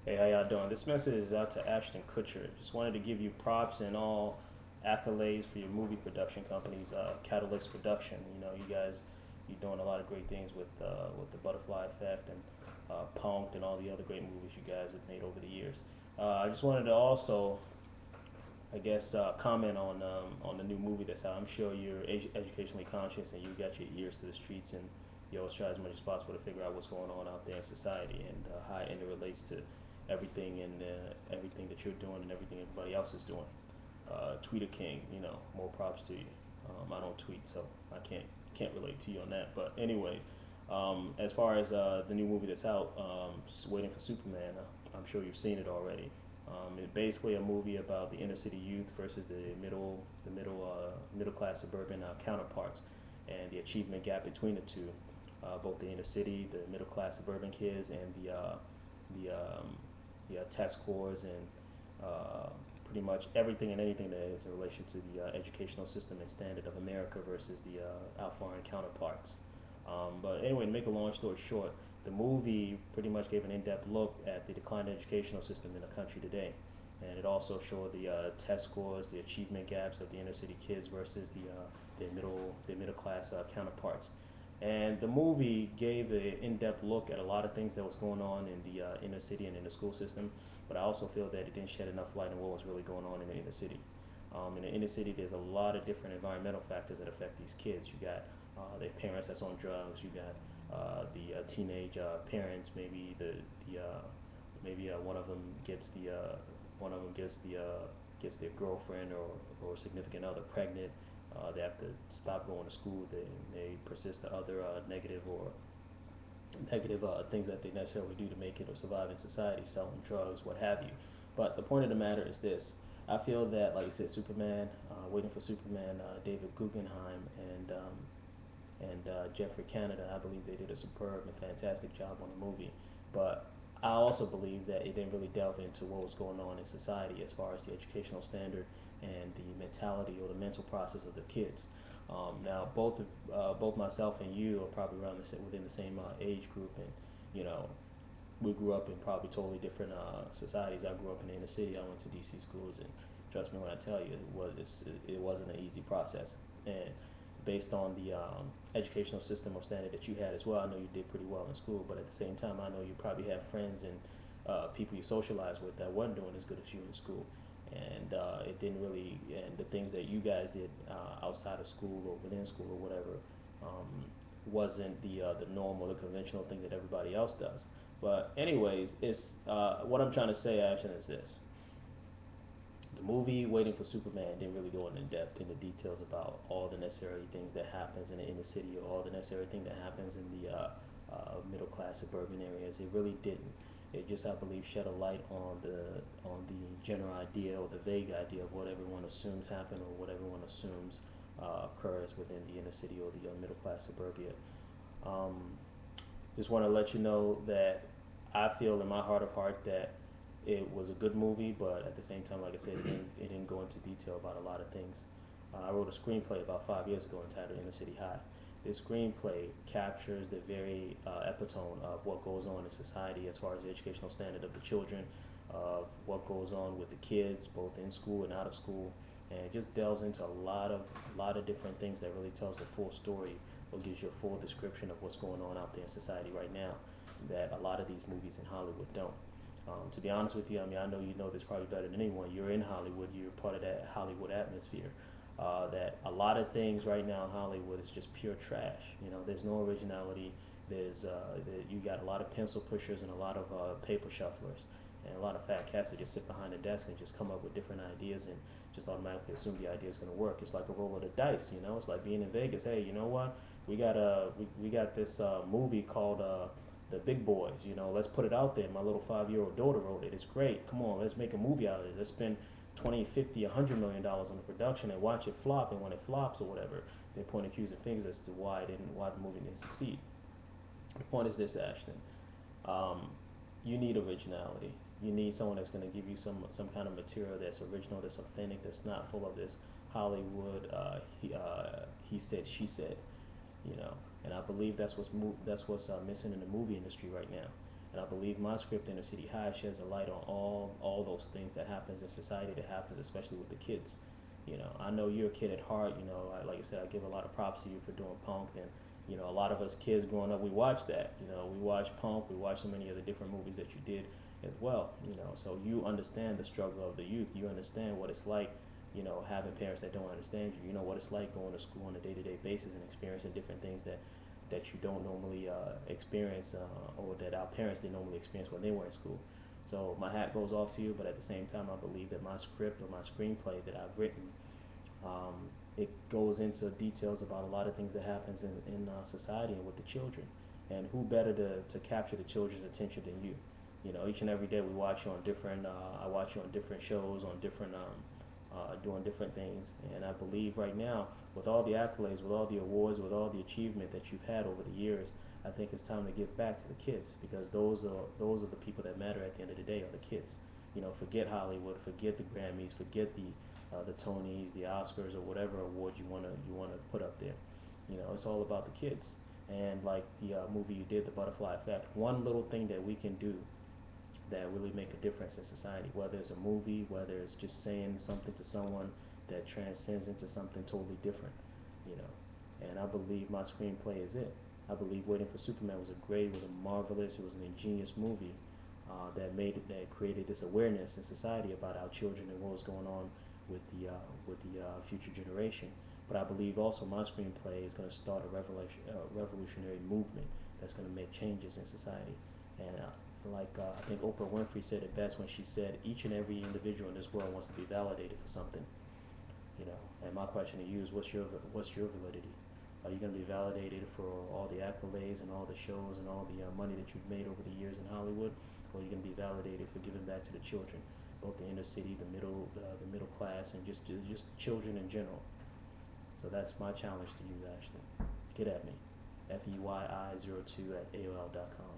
Hey, how y'all doing? This message is out to Ashton Kutcher. Just wanted to give you props and all accolades for your movie production companies, Katalyst Production. You know, you guys, you're doing a lot of great things with the Butterfly Effect and Punked and all the other great movies you guys have made over the years. I just wanted to also, I guess, comment on the new movie that's out. I'm sure you're educationally conscious and you got your ears to the streets and you always try as much as possible to figure out what's going on out there in society and how it interrelates to everything and everything that you're doing and everything everybody else is doing. Tweeter King, you know, more props to you. I don't tweet, so I can't relate to you on that. But anyway, as far as the new movie that's out, Waiting for Superman, I'm sure you've seen it already. It's basically a movie about the inner city youth versus middle class suburban counterparts, and the achievement gap between the two. Both the inner city, the middle class suburban kids, and the test scores and pretty much everything and anything that is in relation to the educational system and standard of America versus the our foreign counterparts. But anyway, to make a long story short, the movie pretty much gave an in-depth look at the declining educational system in the country today. And it also showed the test scores, the achievement gaps of the inner city kids versus the middle class counterparts. And the movie gave an in-depth look at a lot of things that was going on in the inner city and in the school system. But I also feel that it didn't shed enough light on what was really going on in the inner city. In the inner city, there's a lot of different environmental factors that affect these kids. You got their parents that's on drugs. You got the teenage parents. Maybe maybe one of them gets gets their girlfriend or significant other pregnant. They have to stop going to school. They persist to other negative things that they necessarily do to make it or survive in society, selling drugs, what have you. But the point of the matter is this: I feel that, like you said, Superman, Waiting for Superman, David Guggenheim, and Jeffrey Canada, I believe they did a superb and fantastic job on the movie. But I also believe that it didn't really delve into what was going on in society as far as the educational standard and the mentality or the mental process of the kids. Now, both myself and you are probably within the same age group, and you know, we grew up in probably totally different societies. I grew up in the inner city. I went to DC schools, and trust me when I tell you, it wasn't an easy process. And based on the educational system or standard that you had as well, I know you did pretty well in school. But at the same time, I know you probably have friends and people you socialize with that weren't doing as good as you in school. And it didn't really, and the things that you guys did outside of school or within school or whatever wasn't the norm or the conventional thing that everybody else does. But anyways, it's what I'm trying to say, Ashton, is this: the movie Waiting for Superman didn't really go in depth into details about all the necessary things that happens in the inner city or all the necessary thing that happens in the middle class suburban areas. It really didn't. It just, I believe, shed a light on the general idea or the vague idea of what everyone assumes happened or what everyone assumes occurs within the inner city or the middle class suburbia. Um, just want to let you know that I feel in my heart of heart that it was a good movie, but at the same time, like I said, it didn't go into detail about a lot of things. I wrote a screenplay about 5 years ago entitled Inner City High. This screenplay captures the very epitome of what goes on in society as far as the educational standard of the children, of what goes on with the kids, both in school and out of school, and it just delves into a lot of different things that really tells the full story or gives you a full description of what's going on out there in society right now that a lot of these movies in Hollywood don't. To be honest with you, I mean, I know you know this probably better than anyone. You're in Hollywood. You're part of that Hollywood atmosphere. That a lot of things right now in Hollywood is just pure trash. You know, there's no originality. You got a lot of pencil pushers and a lot of paper shufflers, and a lot of fat cats that just sit behind the desk and just come up with different ideas and just automatically assume the idea is going to work. It's like a roll of the dice. You know, it's like being in Vegas. Hey, you know what? We got this movie called the Big Boys. You know, let's put it out there. My little 5-year-old daughter wrote it. It's great. Come on, let's make a movie out of it. Let's spend 20, 50, $100 million on the production and watch it flop. And when it flops or whatever, they point accusing fingers as to why the movie didn't succeed. The point is this, Ashton. Um, you need originality. You need someone that's going to give you some kind of material that's original, that's authentic, that's not full of this Hollywood he said, she said, you know. And I believe that's what's missing in the movie industry right now. And I believe my script, Inner City High, sheds a light on all those things that happens in society, that happens especially with the kids. You know, I know you're a kid at heart. You know, like I said, I give a lot of props to you for doing punk. And you know, a lot of us kids growing up, we watched that. You know, we watched punk, we watched so many of the different movies that you did as well. You know, so you understand the struggle of the youth. You understand what it's like, you know, having parents that don't understand you. You know what it's like going to school on a day-to-day basis and experiencing different things that you don't normally experience, or that our parents didn't normally experience when they were in school. So my hat goes off to you, but at the same time, I believe that my script or my screenplay that I've written, it goes into details about a lot of things that happens in society and with the children. And who better to capture the children's attention than you? You know, each and every day we watch you on different, I watch you on different shows, on different, doing different things. And I believe right now, with all the accolades, with all the awards, with all the achievement that you've had over the years, I think it's time to give back to the kids, because those are the people that matter at the end of the day, are the kids. You know, forget Hollywood, forget the Grammys, forget the Tonys, the Oscars, or whatever award you wanna put up there. You know, it's all about the kids. And like the movie you did, The Butterfly Effect, one little thing that we can do that really make a difference in society, whether it's a movie, whether it's just saying something to someone that transcends into something totally different, you know. And I believe my screenplay is it. I believe Waiting for Superman was a marvelous, it was an ingenious movie that created this awareness in society about our children and what was going on with the future generation. But I believe also my screenplay is going to start a revolutionary movement that's going to make changes in society. And I think Oprah Winfrey said it best when she said, each and every individual in this world wants to be validated for something. You know, and my question to you is, what's your validity? Are you going to be validated for all the accolades and all the shows and all the money that you've made over the years in Hollywood, or are you going to be validated for giving back to the children, both the inner city, the middle class, and just children in general? So that's my challenge to you, Ashton. Get at me, FEYI02 at AOL.com.